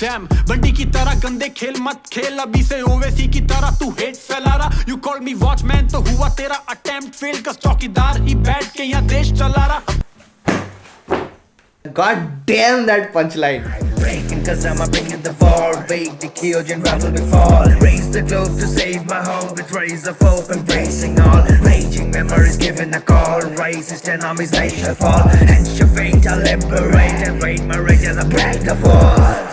Dam Bunty की तरह गंदे खेल मत खेल, अभी से ओवैसी की तरह तू हेट फैला रहा। यू कॉल मी वॉचमैन तो हुआ तेरा अटेम्प्ट फेल, कस चौकीदार ही बैठ के यहाँ देश चला रहा। God damn that punchline. Breaking cause I'm bringing the fall. Break the killed and rattle the fall. Raise the globe to save my home with rays of hope, embracing all. Raging memories giving a call. Racist enemies they shall fall. Hence your fate I'll liberate and raid my rage as I break the walls.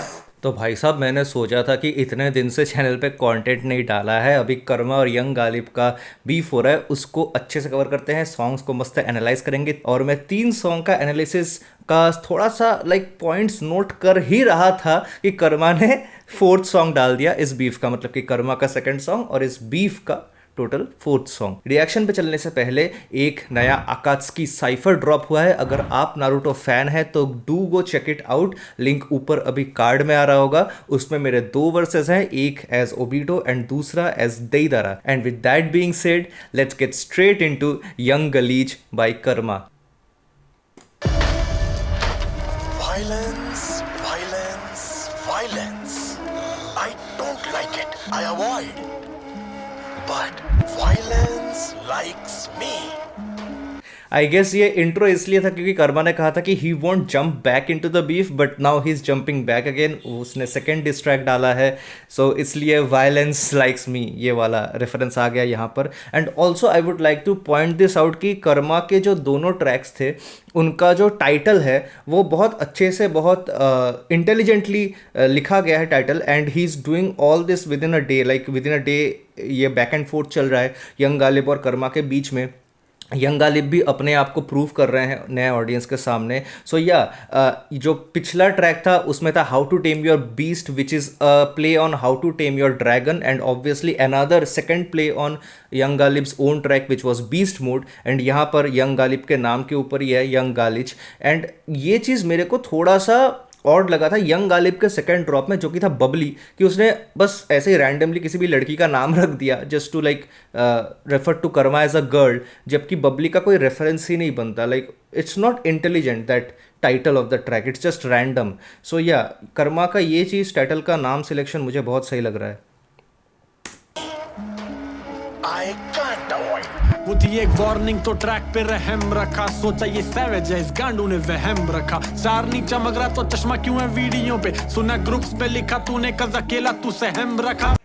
तो भाई साहब मैंने सोचा था कि इतने दिन से चैनल पे कंटेंट नहीं डाला है, अभी कर्मा और यंग गालिब का बीफ हो रहा है, उसको अच्छे से कवर करते हैं, सॉन्ग्स को मस्त एनालाइज करेंगे। और मैं 3 सॉन्ग का एनालिसिस का थोड़ा सा पॉइंट्स नोट कर ही रहा था कि कर्मा ने 4th सॉन्ग डाल दिया इस बीफ का, मतलब कि कर्मा का 2nd सॉन्ग और इस बीफ का टोटल 4th सॉन्ग। रिएक्शन पे चलने से पहले एक नया आकात्सुकी साइफर ड्रॉप हुआ है, अगर आप नारुतो फैन है तो do go check it out, link ऊपर अभी कार्ड में आ रहा होगा। उसमें मेरे 2 वर्सेस हैं, एक एज ओबिटो एंड दूसरा as Deidara. And with that being said let's get straight into young Galib by Karma. Violence, violence, violence. I don't like it. I avoid. But violence likes me. I guess ये intro इसलिए था क्योंकि कर्मा ने कहा था कि he won't jump back in to the beef, but now he is jumping back again. उसने 2nd distract डाला है, सो इसलिए वायलेंस लाइक्स मी ये वाला रेफरेंस आ गया यहाँ पर। And also I would like two point this out कि कर्मा के जो दोनों ट्रैक्स थे उनका जो टाइटल है वो बहुत अच्छे से, बहुत इंटेलिजेंटली लिखा गया है title. And he is doing all this with in a day, like with in a day ये बैक एंड फोर्थ चल रहा है यंग गालिब और कर्मा के बीच में। यंग गालिब भी अपने आप को प्रूव कर रहे हैं नए ऑडियंस के सामने। सो जो पिछला ट्रैक था उसमें था how to tame your beast, which is a play on how to tame your dragon, and obviously another 2nd play on young Galib's own track which was beast mode. And यहाँ पर young Ghalib के नाम के ऊपर ही है यंग गालिच। एंड ये चीज़ मेरे को थोड़ा सा ऑड लगा था यंग गालिब के 2nd ड्रॉप में, जो कि था बबली, कि उसने बस ऐसे ही रैंडमली किसी भी लड़की का नाम रख दिया just to refer to Karma as a girl, जबकि बबली का कोई रेफरेंस ही नहीं बनता। It's not intelligent that title of the track, it's just random. So Karma का ये चीज़, टाइटल का नाम सिलेक्शन मुझे बहुत सही लग रहा है। I can't avoid. वो थी एक वार्निंग तो ट्रैक पे रहम रखा, सोचा ये सैवेज है इस गांडू ने वहम रखा। सार नहीं चमक रहा तो चश्मा क्यों है वीडियो पे, सुना ग्रुप्स पे लिखा तूने कज अकेला तू सहम रखा।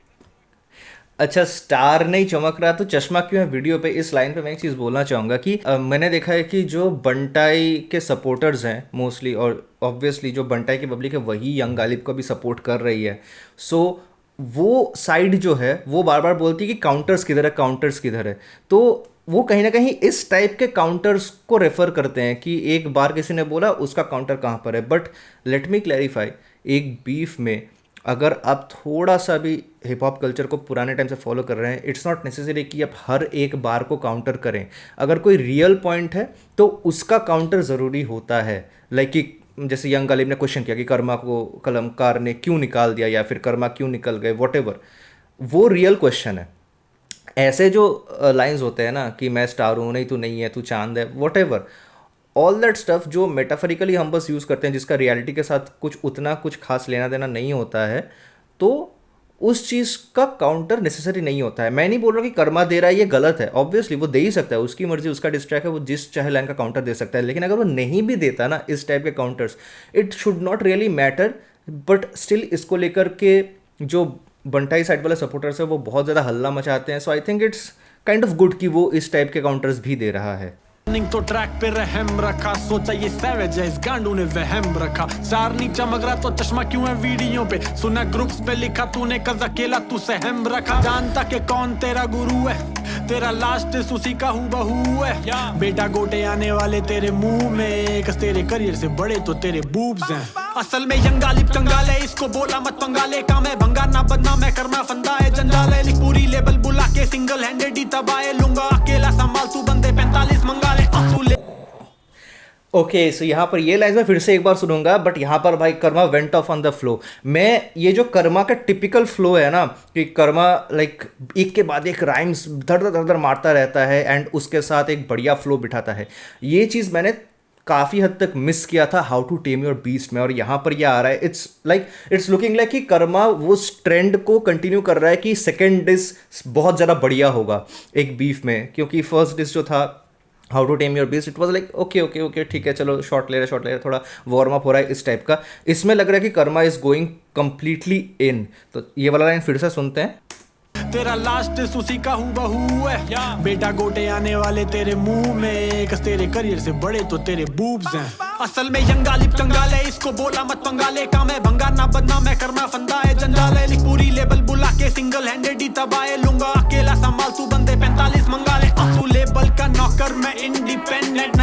अच्छा, स्टार नहीं चमक रहा तो चश्मा क्यों है वीडियो पे। इस लाइन पे मैं एक चीज़ बोलना चाहूँगा कि मैंने देखा है कि जो बंटाई के सपोर्टर्स हैं मोस्टली, और ऑब्वियसली जो बंटाई की पब्लिक है वही यंग गालिब को भी सपोर्ट कर रही है। सो वो साइड जो है वो बार बार बोलती है कि काउंटर्स किधर है, काउंटर्स किधर है। तो वो कहीं ना कहीं इस टाइप के काउंटर्स को रेफर करते हैं कि एक बार किसी ने बोला उसका काउंटर कहाँ पर है। बट लेट मी क्लैरिफाई, एक बीफ में अगर आप थोड़ा सा भी हिप हॉप कल्चर को पुराने टाइम से फॉलो कर रहे हैं, इट्स नॉट नेसेसरी कि आप हर एक बार को काउंटर करें। अगर कोई रियल पॉइंट है तो उसका काउंटर ज़रूरी होता है। कि जैसे यंग गालिब ने क्वेश्चन किया कि कर्मा को कलमकार ने क्यों निकाल दिया या फिर कर्मा क्यों निकल गए, वॉटेवर, वो रियल क्वेश्चन है। ऐसे जो लाइंस होते हैं ना कि मैं स्टार हूँ, नहीं तू नहीं है, तू चांद है, वॉटेवर, ऑल दैट स्टफ जो मेटाफरिकली हम बस यूज़ करते हैं, जिसका रियलिटी के साथ कुछ खास लेना देना नहीं होता है, तो उस चीज़ का काउंटर नेसेसरी नहीं होता है। मैं नहीं बोल रहा कि कर्मा दे रहा है ये गलत है, ऑब्वियसली वो दे ही सकता है, उसकी मर्जी, उसका डिस्ट्रैक्ट है, वो जिस चाहे लाइन का काउंटर दे सकता है। लेकिन अगर वो नहीं भी देता ना इस टाइप के counters, it should not really matter. But still इसको लेकर के जो बंटाई साइड वाले सपोर्टर्स है वो बहुत ज़्यादा हल्ला मचाते हैं। So I think it's kind of good कि वो इस टाइप के काउंटर्स भी दे रहा है। तो ट्रैक पे रहम रखा, सोचा ये सैवेज है इस गांडू ने वहम रखा। सार नहीं चमक रहा तो चश्मा क्यों है वीडियो पे, सुना ग्रुप्स पे लिखा तूने कज अकेला तू सहम रखा। जानता के कौन तेरा गुरु है, तेरा लास्ट उसी का हूबहू है। बेटा गोटे आने वाले तेरे मुंह में, कस तेरे करियर से बड़े तो तेरे बूब्स हैं। असल में यंग गालिब कंगाल है, इसको बोला मत पंगाले, काम है भंगार ना बदनाम मैं करना फंदा है जंजाल है। पूरी लेबल बुला के सिंगल हैंडेड ही तबाहे लूंगा, अकेला संभाल तू बंदे 45 मंगा ले। ओके, सो यहाँ पर ये लाइन मैं फिर से एक बार सुनूंगा, बट यहाँ पर भाई Karma went off on the flow. मैं ये जो कर्मा का टिपिकल फ्लो है ना कि कर्मा एक के बाद एक राइम्स धड़ धड़ धड़ मारता रहता है एंड उसके साथ एक बढ़िया फ्लो बिठाता है, ये चीज़ मैंने काफ़ी हद तक मिस किया था how to tame your beast में, और यहाँ पर ये आ रहा है. इट्स लुकिंग लाइक कि कर्मा वो ट्रेंड को कंटिन्यू कर रहा है कि सेकेंड डिश बहुत ज़्यादा बढ़िया होगा एक बीफ में, क्योंकि फर्स्ट डिश जो था how to tame your beast, it was like okay okay okay ठीक है चलो शॉट ले रहे थोड़ा वार्म अप हो रहा है इस टाइप का. इसमें लग रहा है कि Karma is going completely in. तो ये वाला लाइन फिर से सुनते हैं. तेरा लास्ट उसी का हूबहू है बेटा, गोटे आने वाले तेरे मुंह में, कस तेरे करियर से बड़े तो तेरे बूब्स हैं. असल में यंगालिब चंगाल है, इसको बोला मत पंगाले, काम है भंगा ना बदना, मैं करना फंदा है जंजाल है. लिख पूरी लेबल बुला के सिंगल हैंडेड ही तबाए लूंगा, अकेला संभाल तू बंदे 45 मंगा ले. तू लेबल का नौकर मैं इंडिपेंडेंट.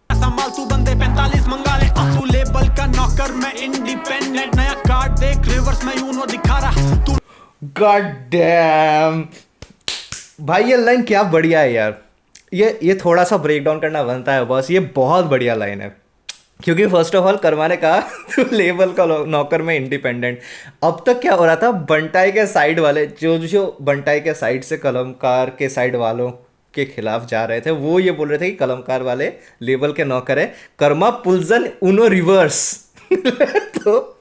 संभाल तू बंदे 45 मंगा ले. तू लेबल का नौकर मैं इंडिपेंडेंट, नया कार्ड देख रिवर्स में यूनो दिखा रहा तू. गॉड डैम भाई, ये लाइन क्या बढ़िया है यार. ये थोड़ा सा ब्रेक डाउन करना बनता है बस. ये बहुत बढ़िया लाइन है, क्योंकि फर्स्ट ऑफ ऑल कर्मा ने कहा तो लेबल का नौकर में इंडिपेंडेंट. अब तक क्या हो रहा था, बंटाई के साइड वाले जो बंटाई के साइड से कलमकार के साइड वालों के खिलाफ जा रहे थे, वो ये बोल रहे थे कि कलमकार वाले लेबल के नौकर है. कर्मा पुल्जन उनो रिवर्स तो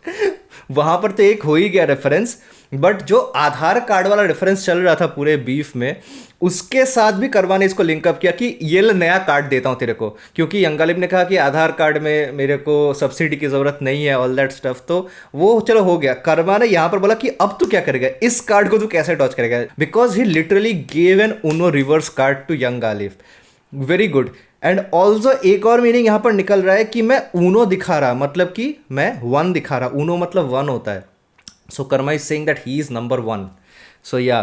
वहाँ पर तो एक हो ही गया रेफरेंस, बट जो आधार कार्ड वाला रेफरेंस चल रहा था पूरे बीफ में, उसके साथ भी कर्मा ने इसको लिंकअप किया कि ये नया कार्ड देता हूँ तेरे को, क्योंकि यंगालिब ने कहा कि आधार कार्ड में मेरे को सब्सिडी की ज़रूरत नहीं है, ऑल दैट स्टफ. तो वो चलो हो गया. कर्मा ने यहाँ पर बोला कि अब तू क्या करेगा, इस कार्ड को तू कैसे टॉच करेगा, because he literally gave an Uno reverse card to Yangalib. Very good. And also एक और मीनिंग यहाँ पर निकल रहा है कि मैं ऊनो दिखा रहा, मतलब कि मैं 1 दिखा रहा. ऊनो मतलब 1 होता है. So Karma is saying that he is number 1. So yeah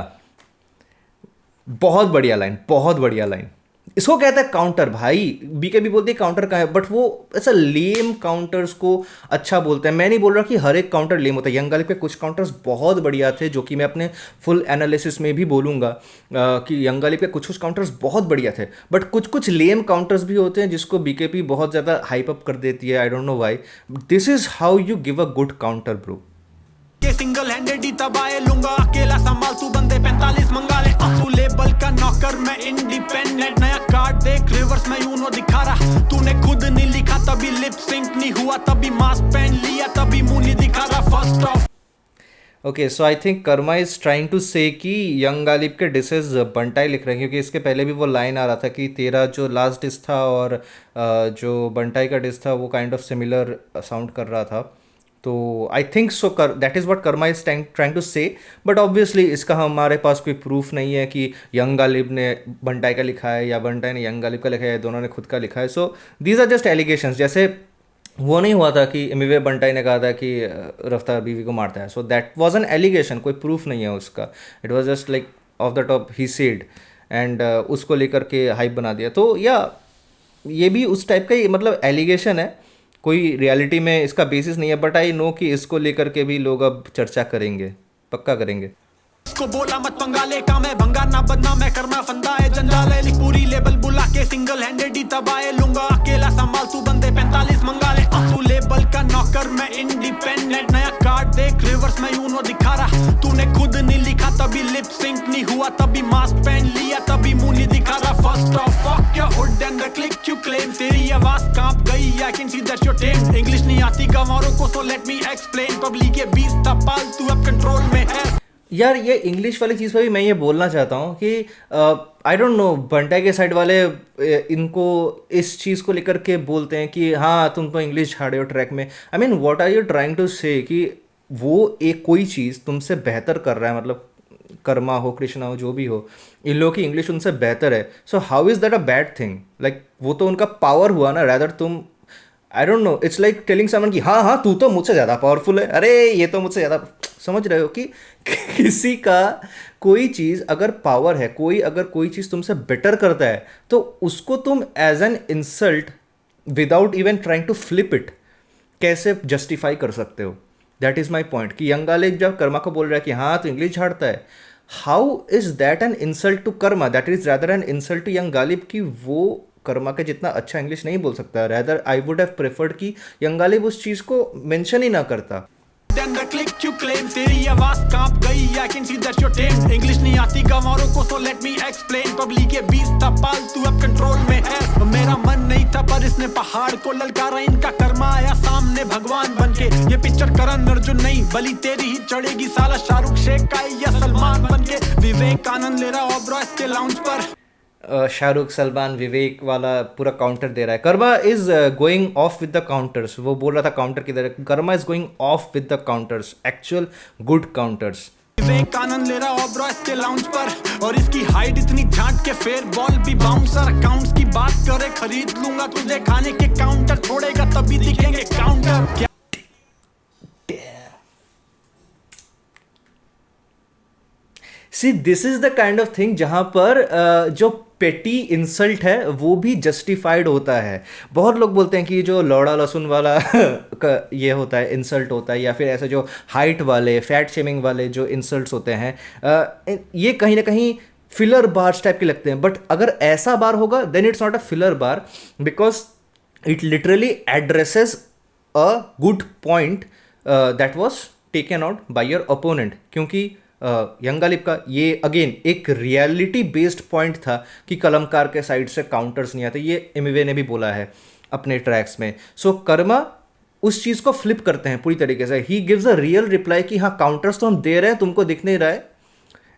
बहुत बढ़िया लाइन, बहुत बढ़िया लाइन. इसको कहता है काउंटर. भाई बीकेबी बोलती है काउंटर का है, बट वो ऐसा लेम काउंटर्स को अच्छा बोलते हैं. मैं नहीं बोल रहा कि हर एक काउंटर लेम होता है. यंगालिब के कुछ काउंटर्स बहुत बढ़िया थे, जो कि मैं अपने फुल एनालिसिस में भी बोलूँगा कि यंगालिब के कुछ काउंटर्स बहुत बढ़िया थे, बट कुछ लेम काउंटर्स भी होते हैं जिसको बीकेपी बहुत ज़्यादा हाइप अप कर देती है. आई don't know why. This is how you give a good counter bro. के सिंगल हैंडेड ही तबाए लूंगा, अकेला संभाल तू बंदे 45 मंगा ले. तू लेबल का नौकर मैं इंडिपेंडेंट, नया कार्ड देख रिवर्स में यूनो दिखा रहा. तूने खुद नहीं लिखा तभी लिप सिंक नहीं हुआ, तभी मास्क पहन लिया तभी मुंह नहीं दिखा रहा. First of okay, so I think Karma is trying to say कि यंगालिब के डिशेज बंटाई लिख रहे हैं, क्योंकि इसके पहले भी वो लाइन आ रहा था कि तेरा जो लास्ट डिश था और जो बंटाई का डिश था वो काइंड ऑफ सिमिलर साउंड कर रहा था. तो I think so that is what Karma is trying to say. But obviously इसका हमारे पास कोई प्रूफ नहीं है कि यंगालिब ने बंटाई का लिखा है या बंटाई ने यंगालिब का लिखा है, दोनों ने खुद का लिखा है. So these are just allegations. जैसे वो नहीं हुआ था कि एमिवे बंटाई ने कहा था कि रफ्तार बीवी को मारता है, so that was an allegation, कोई प्रूफ नहीं है उसका. It was just like off the top he said, and उसको लेकर के हाइप बना दिया. तो या ये भी उस टाइप का ही मतलब एलिगेशन है, कोई रियलिटी में इसका बेसिस नहीं है. बट आई नो कि इसको लेकर के भी लोग अब चर्चा करेंगे, पक्का करेंगे. इसको बोला मत पंगाले, काम है भंगा ना बदना, मैं करना फंदा है जंजाल है. लिख पूरी लेबल बुला के सिंगल हैंडेड ही तबाए लूंगा, अकेला संभाल तू बंदे 45 मंगा ले. तू लेबल का नौकर मैं इंडिपेंडेंट, नया कार्ड देख रिवर्स में यूनो दिखा रहा. तूने खुद नहीं लिखा तभी लिप सिंक नहीं हुआ, तभी मास्क पहन लिया तभी मुंह नहीं दिखा रहा. First of fuck your hood and the click you claim, तेरी आवाज कांप गई, I can see that your time. English नहीं आती गंवारों को, so let me explain. Public के 20 तपाल तू अब कंट्रोल में है. यार ये इंग्लिश वाली चीज़ पर भी मैं ये बोलना चाहता हूँ कि आई डोंट नो बंटाई के साइड वाले इनको इस चीज़ को लेकर के बोलते हैं कि हाँ तुम तो इंग्लिश झाड़े हो ट्रैक में. I mean what are you trying to say कि वो एक कोई चीज़ तुमसे बेहतर कर रहा है, मतलब कर्मा हो कृष्णा हो जो भी हो, इन लोगों की इंग्लिश उनसे बेहतर है. So how is that a bad thing? Like वो तो उनका पावर हुआ ना, रैदर तुम I don't know, it's like telling someone कि हाँ हाँ तू तो मुझसे ज़्यादा पावरफुल है, अरे ये तो मुझसे ज़्यादा. समझ रहे हो कि किसी का कोई चीज़ अगर पावर है, कोई अगर कोई चीज़ तुमसे बेटर करता है तो उसको तुम as an insult without even trying to flip it कैसे जस्टिफाई कर सकते हो? दैट इज़ माई पॉइंट कि यंगालिब जब कर्मा को बोल रहा है कि हाँ तो इंग्लिश झाड़ता है, how is that an insult to Karma? That is rather an insult to Yangalib कि वो कर्मा के जितना अच्छा इंग्लिश नहीं बोल सकता, rather I would have preferred कि यंगालिब उस चीज़ को मेंशन ही ना करता। Then the click you claim तेरी आवाज कांप गई I can see that you're tame English नहीं आती गंवारों को so let me explain public के बीच था पालतू अब कंट्रोल में है मेरा मन नहीं था पर इसने पहाड़ को ललकारा इनका कर्मा आया सामने भगवान बनके ये पिक्चर करण अर्जुन नहीं बलि तेरी ही चढ़ेगी साला शाहरुख शेख का या सलमान बनके विवेक आनंद ले रहा ओबरॉय के लाउंज पर शाहरुख सलमान विवेक वाला पूरा काउंटर दे रहा है। Karma is going off with the counters, वो बोल रहा था काउंटर किधर है, Karma is going off with the counters, actual good counters. Vivek Anand ले रहा ओबरॉय के लाउंज पर और इसकी हाइट इतनी झांट के फेयर बॉल भी बाउंसर अकाउंट्स की बात करे खरीद लूंगा तुझे खाने के काउंटर छोड़ेगा तभी दिखेंगे counter. See this is the kind of thing जहां पर जो पेटी इंसल्ट है वो भी जस्टिफाइड होता है। बहुत लोग बोलते हैं कि जो लौड़ा लहसुन वाला ये होता है इंसल्ट होता है, या फिर ऐसे जो हाइट वाले फैट शेमिंग वाले जो इंसल्ट्स होते हैं ये कहीं ना कहीं फिलर बार्स टाइप के लगते हैं। बट अगर ऐसा बार होगा then it's not a filler bar because it literally addresses a good point that was taken out by your opponent. क्योंकि यंगालिब का ये अगेन एक रियलिटी बेस्ड पॉइंट था कि कलमकार के साइड से काउंटर्स नहीं आते, ये एमिवे ने भी बोला है अपने ट्रैक्स में। सो कर्मा उस चीज़ को फ्लिप करते हैं पूरी तरीके से, he gives a real reply कि हाँ काउंटर्स तो हम दे रहे हैं तुमको दिख नहीं रहा है,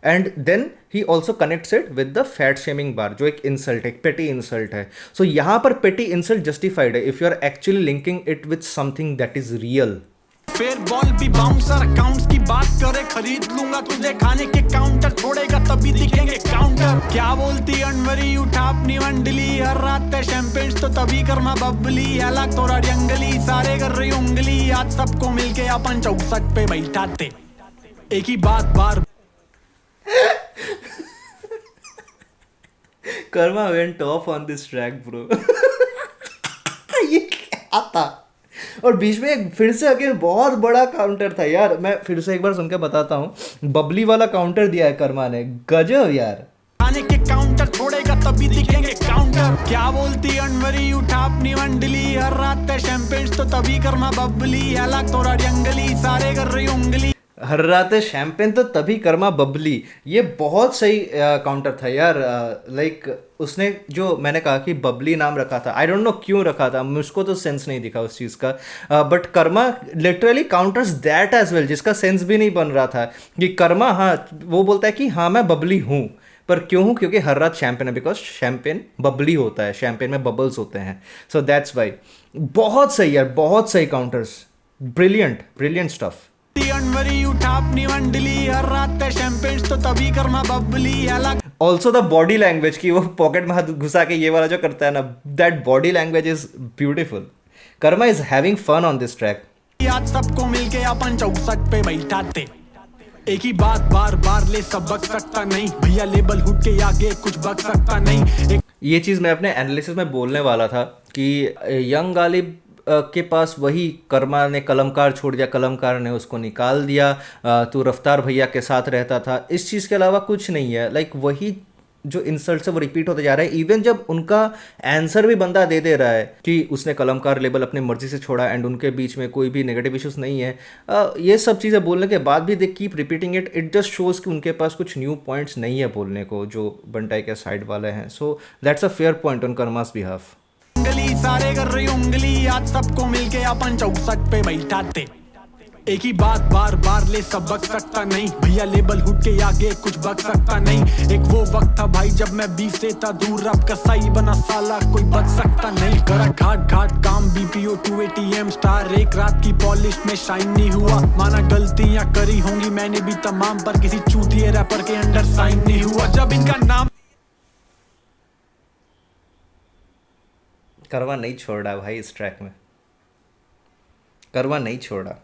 and then he also connects it with the fat shaming bar जो एक इंसल्ट है, एक पेटी इंसल्ट है। सो यहाँ पर पेटी इंसल्ट जस्टिफाइड है if you are actually linking it with something that is real. Fair ball भी बाउंसर अकाउंट्स की बात करे खरीद लूंगा तुझे खाने के काउंटर छोड़ेगा तभी दिखेंगे काउंटर। क्या बोलती अनवरी उठा अपनी मंडली हर रात है शैंपेन्स तो तभी कर्मा बबली अलग तोरा जंगली सारे कर रही उंगली आज सबको मिलके अपन चौसठ पे बैठाते एक ही बात बार। Karma went off on this track bro. ये क्या था, और बीच में एक फिर से अगेन बहुत बड़ा काउंटर था यार, मैं फिर से एक बार सुन के बताता हूँ। बबली वाला काउंटर दिया है कर्मा ने, गजब यार। खाने के काउंटर छोड़ेगा तभी दिखेंगे काउंटर। क्या बोलती अनवरी उठा अपनी मंडली हर रात है शैंपेन्स तो तभी कर्मा बबली अलग तोरा जंगली सारे कर रही उंगली हर रात शैंपेन तो तभी कर्मा बबली। ये बहुत सही काउंटर था यार। लाइक उसने जो मैंने कहा कि बबली नाम रखा था, आई डोंट नो क्यों रखा था, मुझको तो सेंस नहीं दिखा उस चीज़ का, but Karma literally counters that as well जिसका सेंस भी नहीं बन रहा था कि कर्मा हाँ वो बोलता है कि हाँ मैं बबली हूँ, पर क्यों हूँ क्योंकि हर रात शैंपेन है, बिकॉज शैंपेन बबली होता है, शैंपेन में बबल्स होते हैं, सो दैट्स वाई। बहुत सही यार, बहुत सही counters, brilliant brilliant stuff. Anwari उठा अपनी मंडली हर रात है शैंपेन्स तो तभी कर्मा बबली अलग। ऑल्सो द बॉडी लैंग्वेज की वो पॉकेट में हाथ घुसा के ये वाला जो करता है ना, that body language is beautiful. Karma is having fun on this track. आज सबको मिलके अपन चौसठ पे बैठाते एक ही बात बार बार ले सब बक सकता नहीं भैया लेबल हुड के आगे कुछ बक सकता नहीं। ये चीज़ मैं अपने एनालिसिस में बोलने वाला था कि यंगालिब के पास वही कर्मा ने कलमकार छोड़ दिया, कलमकार ने उसको निकाल दिया, तो रफ्तार भैया के साथ रहता था, इस चीज़ के अलावा कुछ नहीं है। लाइक वही जो इंसल्ट है वो रिपीट होते जा रहा है। इवन जब उनका आंसर भी बंदा दे दे रहा है कि उसने कलमकार लेबल अपनी मर्जी से छोड़ा एंड उनके बीच में कोई भी नेगेटिव इश्यूज नहीं है, ये सब चीज़ें बोलने के बाद भी they keep repeating it, it just shows कि उनके पास कुछ न्यू पॉइंट्स नहीं है बोलने को जो बंटाई के साइड वाले हैं। So that's a fair point on karmas behalf. सारे कर रही उंगली आज सबको मिलके अपन चौसठ पे बैठाते एक ही बात बार बार ले सब बक सकता नहीं भैया लेबल हुड के आगे कुछ बक सकता नहीं। एक वो वक्त था भाई जब मैं 20 से था दूर, अब कसाई बना साला कोई बच सकता नहीं। करा घाट घाट काम बीपीओ 2 ATM स्टार, एक रात की पॉलिश में शाइन नहीं हुआ, माना गलतियां करी होंगी मैंने भी तमाम, पर किसी चूतिए रैपर के अंडर साइन नहीं हुआ। जब इनका नाम कर्मा नहीं छोड़ रहा भाई इस ट्रैक में, कर्मा नहीं छोड़ा।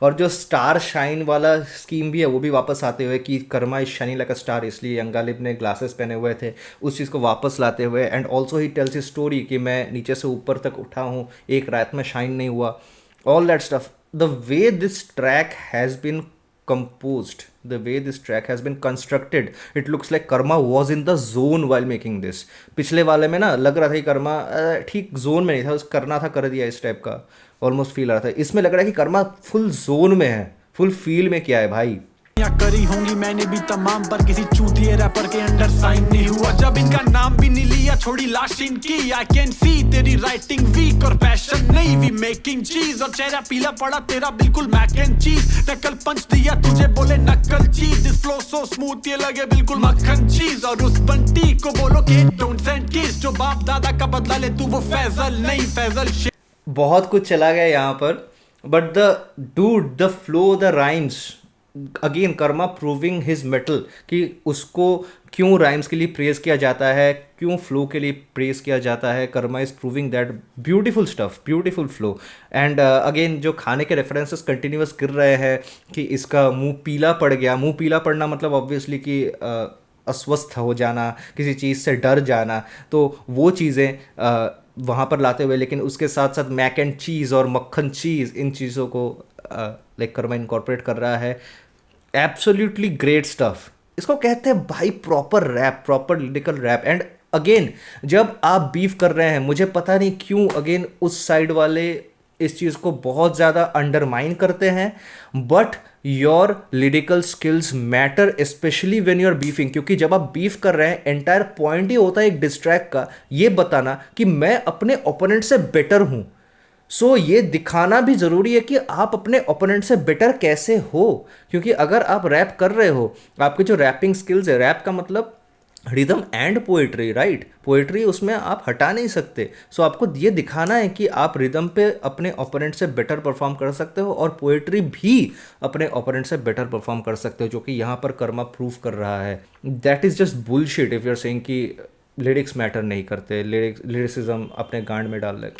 और जो स्टार शाइन वाला स्कीम भी है वो भी वापस आते हुए कि Karma is shining like a star, इसलिए यंगालिब ने ग्लासेस पहने हुए थे, उस चीज़ को वापस लाते हुए। And also he tells his story कि मैं नीचे से ऊपर तक उठा हूँ, एक रात में शाइन नहीं हुआ, all that stuff. The way this track has been composed, the way this track has been constructed, it looks like Karma was in the zone while making this. पिछले वाले में ना लग रहा था कि कर्मा ठीक जोन में नहीं था, करना था कर दिया इस टाइप का ऑलमोस्ट फील आ रहा था. इसमें लग रहा है कि कर्मा फुल जोन में है, फुल फील में किया है भाई. या करी होंगी मैंने भी तमाम, पर किसी चूतिए रैपर के अंडर साइन नहीं हुआ. जब इनका नाम भी नहीं लिया छोड़ी लाश इनकी. आई कैन सी तेरी राइटिंग वीक और पैशन नहीं, वी मेकिंग चीज. और चेहरा पीला पड़ा तेरा बिल्कुल मैक एंड चीज. नकल पंच दिया तुझे बोले नकल चीज. दिस फ्लो सो स्मूथ ये लगे बिल्कुल मक्खन चीज. और उस बंटी को बोलो कि डोंट सेंड किस. जो बाप दादा का बदला ले तू वो फैजल नहीं फैजल. बहुत कुछ चला गया यहाँ पर, but the dude, the flow, the rhymes, again Karma proving his metal कि उसको क्यों राइम्स के लिए प्रेज किया जाता है, क्यों फ्लो के लिए प्रेज किया जाता है. Karma is proving that. Beautiful stuff, beautiful flow. And again जो खाने के रेफरेंसेस कंटिन्यूस गिर रहे हैं कि इसका मुंह पीला पड़ गया. मुंह पीला पड़ना मतलब ऑब्वियसली कि अस्वस्थ हो जाना, किसी चीज़ से डर जाना, तो वो चीज़ें वहाँ पर लाते हुए, लेकिन उसके साथ साथ मैक एंड चीज़ और मक्खन चीज़, इन चीज़ों को लाइक कर्मा इनकॉर्पोरेट कर रहा है. Absolutely great stuff. इसको कहते हैं भाई proper rap, proper lyrical rap. And again जब आप बीफ कर रहे हैं, मुझे पता नहीं क्यों अगेन उस साइड वाले इस चीज़ को बहुत ज़्यादा अंडरमाइन करते हैं, but your lyrical skills matter specially when you are beefing. क्योंकि जब आप बीफ कर रहे हैं, एंटायर पॉइंट ही होता है एक डिस्ट्रैक्ट का, ये बताना कि मैं अपने ओपोनेंट से बेटर हूँ. सो ये दिखाना भी ज़रूरी है कि आप अपने ओपोनेंट से बेटर कैसे हो. क्योंकि अगर आप रैप कर रहे हो, आपके जो रैपिंग स्किल्स है, रैप का मतलब rhythm and poetry, right. Poetry उसमें आप हटा नहीं सकते. सो आपको ये दिखाना है कि आप रिदम पे अपने ओपोनेंट से बेटर परफॉर्म कर सकते हो, और पोएट्री भी अपने ओपोनेंट से बेटर परफॉर्म कर सकते हो, जो कि यहाँ पर कर्मा प्रूव कर रहा है. That is just bullshit if you are saying कि लिरिक्स मैटर नहीं करते, लिरिसिज्म अपने गांड में डाल रहे.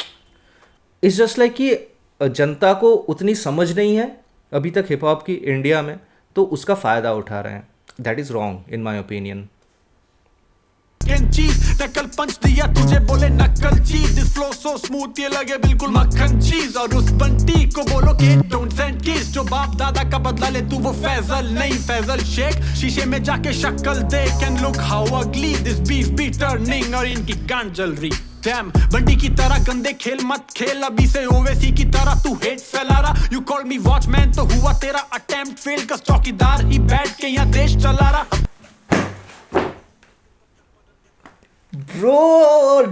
इट्स जस्ट लाइक कि जनता को उतनी समझ नहीं है अभी तक हिप हॉप की इंडिया में, तो उसका फ़ायदा उठा रहे हैं. That is wrong in my opinion. चीज नकल पंच दिया तुझे बोले नकल चीज. दिस फ्लो सो स्मूथ ये लगे बिल्कुल मक्खन चीज. और उस बंटी को बोलो कि डोंट सेंड किस. जो बाप दादा का बदला ले तू वो फैजल नहीं फैजल शेख. शीशे में जाके शक्ल देख एंड लुक हाउ अगली दिस बीफ बी टर्निंग. और इनकी गांड जल रही. डैम बंटी की तरह गंदे खेल मत खेल, अभी से ओवैसी की तरह तू हेट फैला रहा. यू कॉल मी वॉचमैन तो हुआ तेरा अटेम्प्ट फेल. का चौकीदार ही बैठ के यहाँ देश चला रहा. ब्रो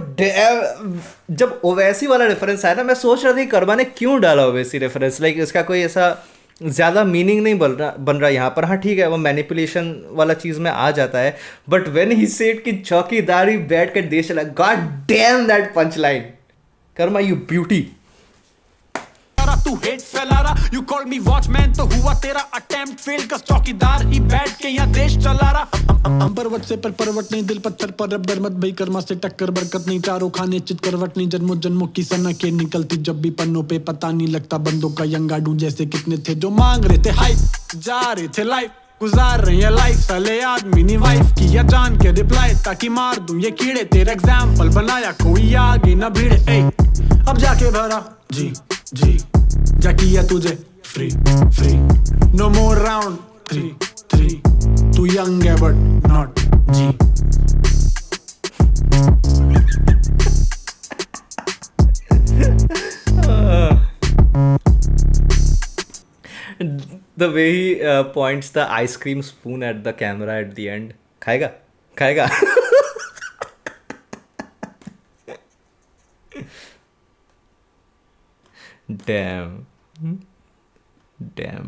जब ओवैसी वाला रेफरेंस आया ना, मैं सोच रहा था कि कर्मा ने क्यों डाला ओवैसी रेफरेंस. लाइक इसका कोई ऐसा ज़्यादा मीनिंग नहीं बन रहा यहाँ पर. हाँ ठीक है, वो मैनिपुलेशन वाला चीज़ में आ जाता है, बट व्हेन ही सेड कि चौकीदारी बैठ कर देश चला, god damn that punch line. Karma you beauty. तू हेट फैला रहा. यू कॉल मी वॉचमैन तो हुआ तेरा अटेम्प्ट फेल. का चौकीदार ही बैठ के यहाँ देश चला रहा. पर्वत से पर पर्वत नहीं, दिल पत्थर पर रबर मत भाई. कर्मा से टक्कर बरकत नहीं, चारों खाने चित करवट नहीं. जन्मों जन्मों की सनकें निकलती जब भी पन्नों पे, पता नहीं लगता बंदों का. यंगाडू जैसे कितने थे जो मांग रहे थे हाइप, जा रहे थे लाइफ, गुजार रहे हैं लाइफ. साले आदमी ने वाइफ किया जान के रिप्लाई, ताकि मार दूं ये कीड़े. तेरा एग्जाम्पल बनाया कोई आगे न भिड़े. अब जाके भरा जी जी जा किया तुझे free free. No more round 3 तू यंग है but not G. The way he points the ice cream spoon at the camera at the end. खाएगा खाएगा. Damn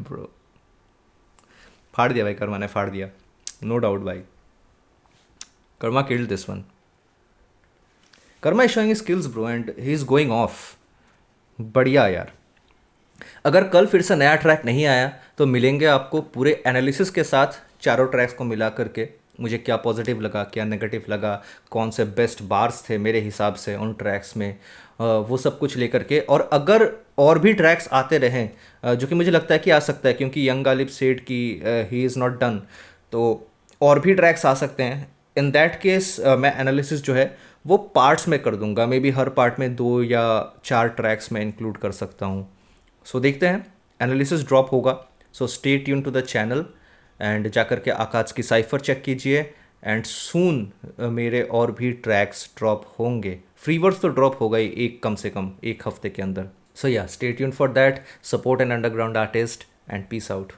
bro. फाड़ दिया भाई, कर्मा ने फाड़ दिया, नो डाउट भाई. Karma killed this one. Karma is showing skills bro and he is going of. बढ़िया यार. अगर कल फिर से नया ट्रैक नहीं आया तो मिलेंगे आपको पूरे एनालिसिस के साथ, चारों ट्रैक्स को मिला करके. मुझे क्या पॉजिटिव लगा, क्या नेगेटिव लगा, कौन से बेस्ट बार्स थे मेरे हिसाब से उन ट्रैक्स में, वो सब कुछ लेकर के. और अगर और भी ट्रैक्स आते रहें, जो कि मुझे लगता है कि आ सकता है, क्योंकि यंग गालिब सेड कि ही इज़ नॉट डन, तो और भी ट्रैक्स आ सकते हैं. इन दैट केस मैं एनालिसिस जो है वो पार्ट्स में कर दूंगा. मे बी हर पार्ट में 2 या 4 ट्रैक्स मैं इंक्लूड कर सकता हूँ. सो देखते हैं, एनालिसिस ड्रॉप होगा so stay tune to the channel and जाकर के आकाश की साइफर चेक कीजिए एंड सून मेरे और भी ट्रैक्स ड्रॉप होंगे. फ्री वर्ड्स तो ड्रॉप होगा ही एक कम से कम एक हफ्ते के अंदर. सो या stay tune for that. Support an underground artist and peace out.